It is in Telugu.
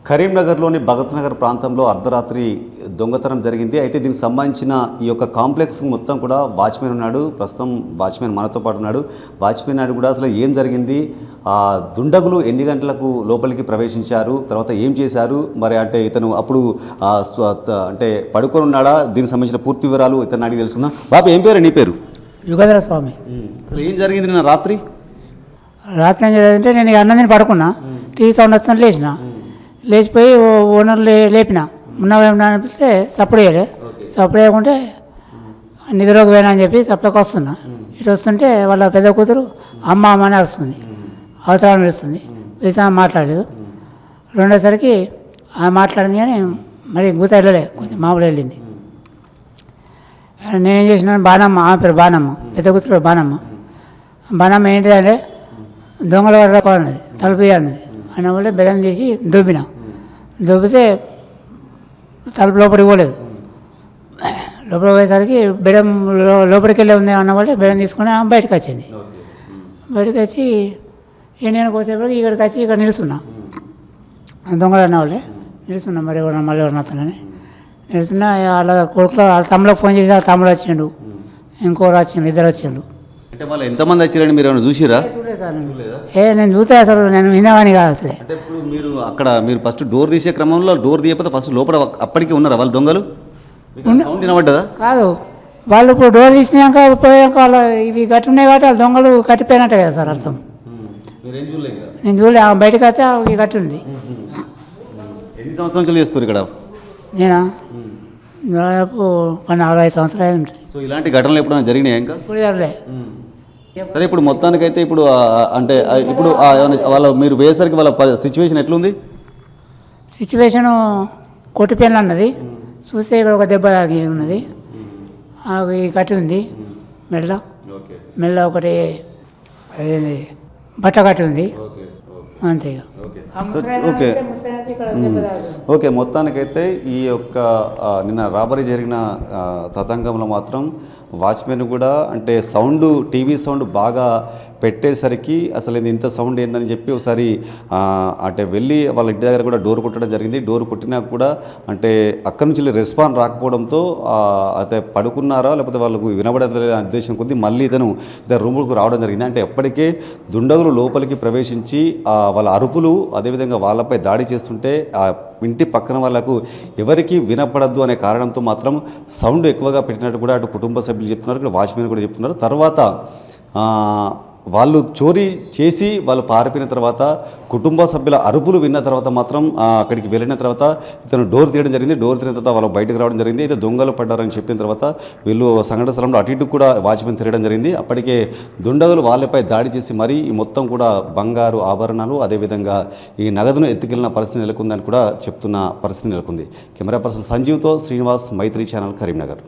కరీంనగర్లోని భగత్ నగర్ ప్రాంతంలో అర్ధరాత్రి దొంగతనం జరిగింది. అయితే దీనికి సంబంధించిన ఈ యొక్క కాంప్లెక్స్ మొత్తం కూడా వాచ్మెన్ ఉన్నాడు. ప్రస్తుతం వాచ్మెన్ మనతో పాటు ఉన్నాడు. వాచ్మెన్ నాడు కూడా అసలు ఏం జరిగింది, దుండగులు ఎన్ని గంటలకు లోపలికి ప్రవేశించారు, తర్వాత ఏం చేశారు, మరి అంటే ఇతను అప్పుడు అంటే పడుకొని ఉన్నాడా, దీనికి సంబంధించిన పూర్తి వివరాలు ఇతను అడిగి తెలుసుకుందాం. బాబు ఏం పేరు, నీ పేరు? యుగధర స్వామి. అసలు ఏం జరిగింది నిన్న రాత్రి? ఏం జరిగిందంటే నేను అన్నం తిని పడుకున్నా, టీవీ సౌండ్ వస్తుంటే లేచిపోయి ఓనర్ లేపిన ఉన్నావేమన్నా అనిపిస్తే సప్పుడు వేయలే. సప్పుడు వేయకుంటే నిద్రలోకి పోయినా అని చెప్పి సప్పుడుకి వస్తున్నా. ఇటు వస్తుంటే వాళ్ళ పెద్ద కూతురు అమ్మ అమ్మ అని వస్తుంది, అవసరాలు పిలుస్తుంది. పిలిచి మాట్లాడలేదు. రెండోసరికి ఆమె మాట్లాడింది కానీ మరి గూత వెళ్ళలే, కొంచెం మామూలు వెళ్ళింది. నేనేం చేసినాను, బాణమ్మ, ఆమె పేరు బాణమ్మ, పెద్ద కూతురు బాణమ్మ. బాణమ్మ ఏంటిదంటే దొంగల పడన్నది, తలుపు అన్నది అన్న వల్ల బెడం తీసి దొబ్బిన. దొబ్బితే తలుపు లోపలికి పోలేదు. లోపలికి పోయేసరికి బెడం లోపలికి వెళ్ళే ఉంది అన్న వల్ల బెడం తీసుకుని బయటకు వచ్చింది. బయటకు వచ్చి నేను కోసేపటికి ఇక్కడికి వచ్చి ఇక్కడ నిలుస్తున్నా. దొంగలు అన్న వాళ్ళే నిలుస్తున్నా, మరి ఎవరన్నా మళ్ళీ ఎవరన్నా వస్తానని నిలుస్తున్నా. వాళ్ళ కొడుకు వాళ్ళ తమ్ముళ్ళకి ఫోన్ చేసి వాళ్ళ తమ్ముడు వచ్చిండు, ఇంకోరు వచ్చిండు, ఇద్దరు వచ్చిండు. అంటే వాళ్ళు ఎంతమంది వచ్చారని మీరు ఏమైనా చూసిరా? చూడలేదు సార్. నేను చూస్తే అసలు నేను వినేవాని కాదు అసలే. అంటే ఇప్పుడు మీరు ఫస్ట్ డోర్ తీసే క్రమంలో డోర్ తీయకపోతే ఫస్ట్ లోపల అప్పటికి ఉన్నారా వాళ్ళు దొంగలు? సౌండ్ వినబడ్డదా? కాదు, వాళ్ళు ఇప్పుడు డోర్ తీసినాక పోయాక వాళ్ళు ఇవి గట్టి ఉన్నాయి కాబట్టి వాళ్ళు దొంగలు కట్టిపోయినట్టే కదా సార్ అర్థం. నేను చూడలే, బయటకు వస్తే అవి గట్టి ఉంది. ఎన్ని సంవత్సరాల నుంచి చేస్తారు ఇక్కడ? నేనా దాదాపు 45 సంవత్సరాలు ఉంటుంది. సో ఇలాంటి ఘటనలు ఎప్పుడైనా జరిగినాయి? ఇంకా ఇప్పుడు జరగలే. సరే, ఇప్పుడు మొత్తానికైతే ఇప్పుడు అంటే ఇప్పుడు వాళ్ళ మీరు వేసరికి వాళ్ళ సిచ్యువేషన్ ఎట్లుంది? సిచ్యువేషను కొట్టిపోయిన అన్నది, చూస్తే ఇక్కడ ఒక దెబ్బ తాగి ఉన్నది, అవి కట్టి ఉంది. మెల్ల ఒకటి అదేంది బట్ట కట్టి ఉంది, అంతే. ఓకే, మొత్తానికైతే ఈ యొక్క నిన్న రాబరీ జరిగిన తతంగంలో మాత్రం వాచ్మెన్ కూడా అంటే టీవీ సౌండ్ బాగా పెట్టేసరికి అసలు ఇంత సౌండ్ ఏందని చెప్పి ఒకసారి అంటే వెళ్ళి వాళ్ళ ఇంటి దగ్గర కూడా డోర్ కొట్టడం జరిగింది. డోర్ కొట్టినా కూడా అంటే అక్కడి నుంచి రెస్పాన్స్ రాకపోవడంతో అయితే పడుకున్నారా లేకపోతే వాళ్ళకు వినబడలేదు అనే ఉద్దేశం కొద్దీ మళ్ళీ ఇతను రూములకు రావడం జరిగింది. అంటే ఎప్పటికే దుండగులు లోపలికి ప్రవేశించి వాళ్ళ అరుపులు అదేవిధంగా వాళ్ళపై దాడి చేస్తుంటే ఆ ఇంటి పక్కన వాళ్ళకు ఎవరికి వినపడద్దు అనే కారణంతో మాత్రం సౌండ్ ఎక్కువగా పెట్టినట్టు కూడా అటు కుటుంబ సభ్యులు చెప్తున్నారు, ఇక్కడ వాచ్మెన్ కూడా చెప్తున్నారు. తర్వాత వాళ్ళు చోరీ చేసి వాళ్ళు పారిపోయిన తర్వాత కుటుంబ సభ్యుల అరుపులు విన్న తర్వాత మాత్రం అక్కడికి వెళ్ళిన తర్వాత ఇతను డోర్ తీయడం జరిగింది. డోర్ తీయడం తర్వాత వాళ్ళు బయటకు రావడం జరిగింది. అయితే దొంగలు పడ్డారని చెప్పిన తర్వాత వీళ్ళు సంఘటన స్థలంలో అటు ఇటు కూడా వాచ్మెన్ తిరగడం జరిగింది. అప్పటికే దుండగులు వాళ్ళపై దాడి చేసి మరీ ఈ మొత్తం కూడా బంగారు ఆభరణాలు అదేవిధంగా ఈ నగదును ఎత్తుకెళ్లిన పరిస్థితి నెలకొందని కూడా చెప్తున్న పరిస్థితి నెలకొంది. కెమెరా పర్సన్ సంజీవ్తో శ్రీనివాస్, మైత్రి ఛానల్, కరీంనగర్.